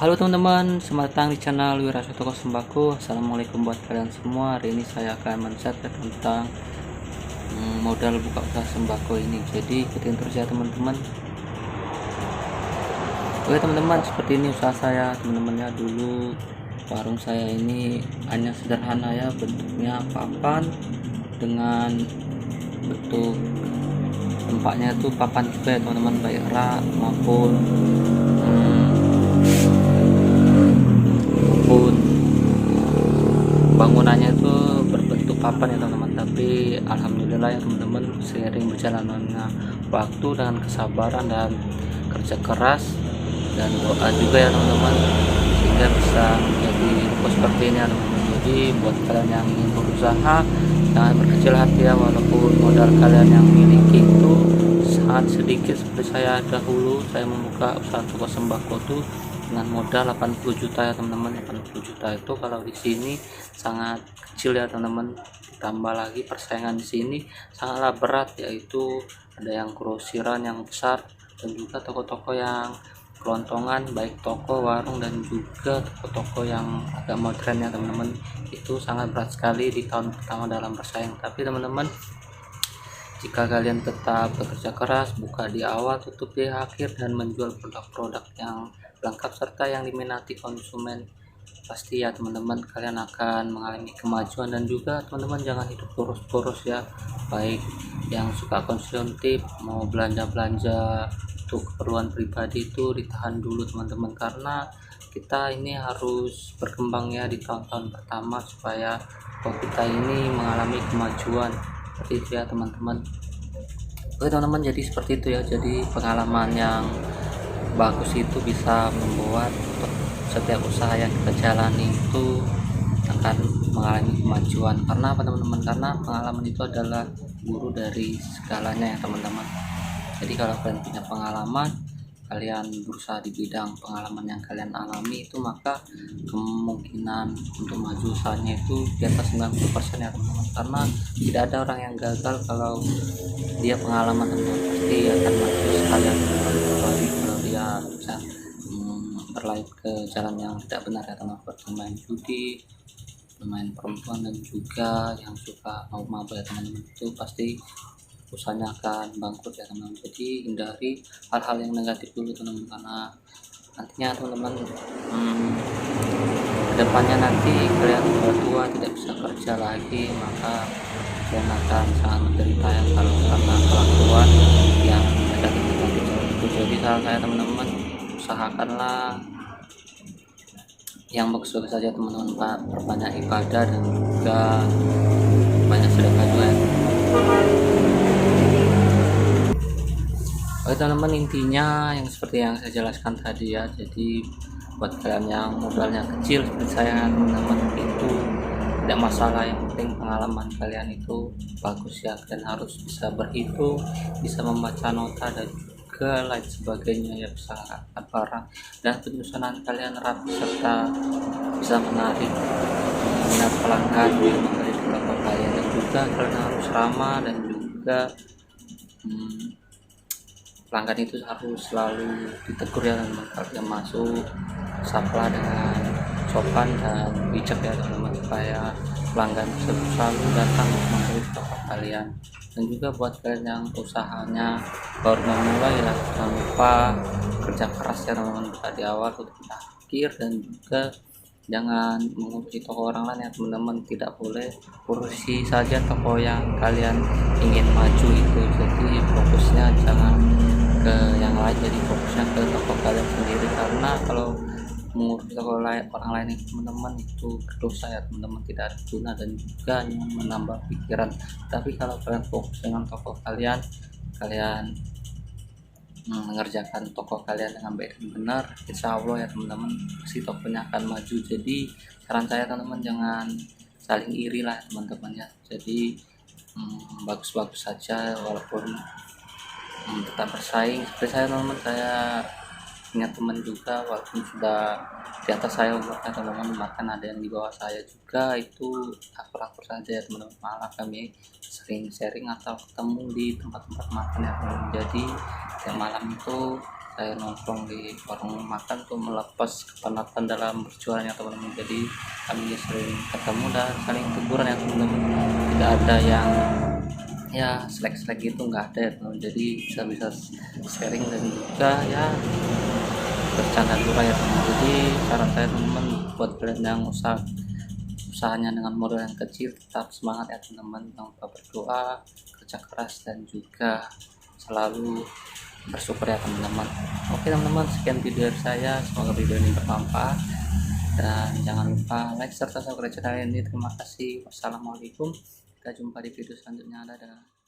Halo teman-teman, selamat datang di channel Wiraso Toko Sembako. Assalamualaikum buat kalian semua. Hari ini saya akan men-share tentang modal buka usaha sembako ini. Jadi ikutin terus ya teman-teman. Oke teman-teman, seperti ini usaha saya teman-teman ya. Dulu warung saya ini hanya sederhana ya, bentuknya papan dengan bentuk tempatnya tuh papan juga ya teman-teman, baik rak maupun bangunannya itu berbentuk papan ya teman-teman. Tapi alhamdulillah ya teman-teman, seiring berjalannya waktu dengan kesabaran dan kerja keras dan doa juga ya teman-teman, sehingga bisa menjadi ruko seperti ini ya teman-teman. Jadi buat kalian yang ingin berusaha, jangan berkecil hati ya, walaupun modal kalian yang miliki itu sangat sedikit. Seperti saya dahulu, saya membuka usaha toko sembako tuh dengan modal 80 juta ya teman-teman. 80 juta itu kalau di sini sangat kecil ya teman-teman, ditambah lagi persaingan di sini sangatlah berat, yaitu ada yang grosiran yang besar dan juga toko-toko yang kelontongan, baik toko, warung, dan juga toko-toko yang agak modern ya teman-teman. Itu sangat berat sekali di tahun pertama dalam bersaing. Tapi teman-teman, jika kalian tetap bekerja keras, buka di awal, tutup di akhir, dan menjual produk-produk yang lengkap serta yang diminati konsumen, pasti ya teman-teman kalian akan mengalami kemajuan. Dan juga teman-teman jangan hidup boros-boros ya, baik yang suka konsumtif mau belanja-belanja untuk keperluan pribadi itu ditahan dulu teman-teman, karena kita ini harus berkembang ya di tahun-tahun pertama supaya kok kita ini mengalami kemajuan seperti itu ya teman-teman. Oke teman-teman, jadi seperti itu ya. Jadi pengalaman yang bagus itu bisa membuat setiap usaha yang kita jalani itu akan mengalami kemajuan. Karena apa teman-teman? Karena pengalaman itu adalah guru dari segalanya ya teman-teman. Jadi kalau kalian punya pengalaman, kalian berusaha di bidang pengalaman yang kalian alami itu, maka kemungkinan untuk maju usahanya itu di atas 90% ya teman-teman. Karena tidak ada orang yang gagal kalau dia pengalaman, teman-teman pasti akan maju sekalian, kecuali kalau dia bisa berlanjut ke jalan yang tidak benar ya teman-teman, seperti main judi, bermain perempuan, dan juga yang suka mau mabuk ya teman-teman. Itu pasti usahanya akan bangkrut ya teman-teman. Jadi hindari hal-hal yang negatif dulu teman-teman, karena nantinya teman-teman kedepannya nanti kalian sudah tua tidak bisa kerja lagi, maka kalian akan sangat menderita ya kalau karena kelakuan yang negatif itu. Jadi saran saya teman-teman, usahakanlah yang bagus-bagus saja teman-teman, Pak. Perbanyak ibadah dan juga banyak sedekah juga ya. Oke teman-teman, intinya yang seperti yang saya jelaskan tadi ya. Jadi buat kalian yang modalnya kecil seperti saya teman-teman, itu tidak masalah, yang penting pengalaman kalian itu bagus ya. Kalian harus bisa berhitung, bisa membaca nota, dan juga lain sebagainya ya, bisa angkat barang, dan penyusunan kalian rapi serta bisa menarik minat pelanggan yang membeli di toko kalian. Dan juga kalian harus ramah, dan juga pelanggan itu harus selalu ditegur ya teman-teman. Kalian masuk saplah dengan sopan dan bijak ya teman-teman, supaya pelanggan tersebut selalu datang membeli toko kalian. Dan juga buat kalian yang usahanya baru memulai ya, jangan lupa kerja keras ya teman-teman, buka di awal tutup di akhir, dan juga jangan mengurusi toko orang lain ya teman-teman. Tidak boleh urusi saja toko yang kalian ingin maju itu. Jadi fokusnya jangan ke yang lain, jadi fokusnya ke toko kalian sendiri. Karena kalau mengurusi toko lain orang lain teman-teman itu berdosa ya teman-teman, tidak ada guna dan juga menambah pikiran. Tapi kalau kalian fokus dengan toko kalian, kalian mengerjakan toko kalian dengan baik dan benar, insya Allah ya teman-teman, pasti tokonya akan maju. Jadi saran saya teman-teman, jangan saling iri lah teman-teman ya. Jadi bagus-bagus saja, walaupun tetap bersaing. Seperti saya teman-teman, saya punya teman juga walaupun sudah di atas saya umurnya teman-teman, bahkan ada yang di bawah saya juga, itu akur-akur saja ya teman-teman. Malah kami sering sharing atau ketemu di tempat-tempat makan ya teman-teman. Jadi tiap malam itu saya nongkrong di warung makan tuh melepas kepenatan dalam berjualan ya teman-teman. Jadi kami sering ketemu dan saling teguran ya teman-teman, tidak ada yang ya selek-selek gitu, nggak ada ya teman. Jadi bisa sharing dan juga ya bercanda dulu ya teman. Jadi saran saya teman-teman, buat kalian yang usahanya dengan modal yang kecil, tetap semangat ya teman-teman. Jangan lupa berdoa, kerja keras, dan juga selalu bersyukur ya teman-teman. Oke teman-teman, sekian video dari saya, semoga video ini bermanfaat, dan jangan lupa like serta subscribe channel ini. Terima kasih. Wassalamualaikum, kita jumpa di video selanjutnya. Dadah.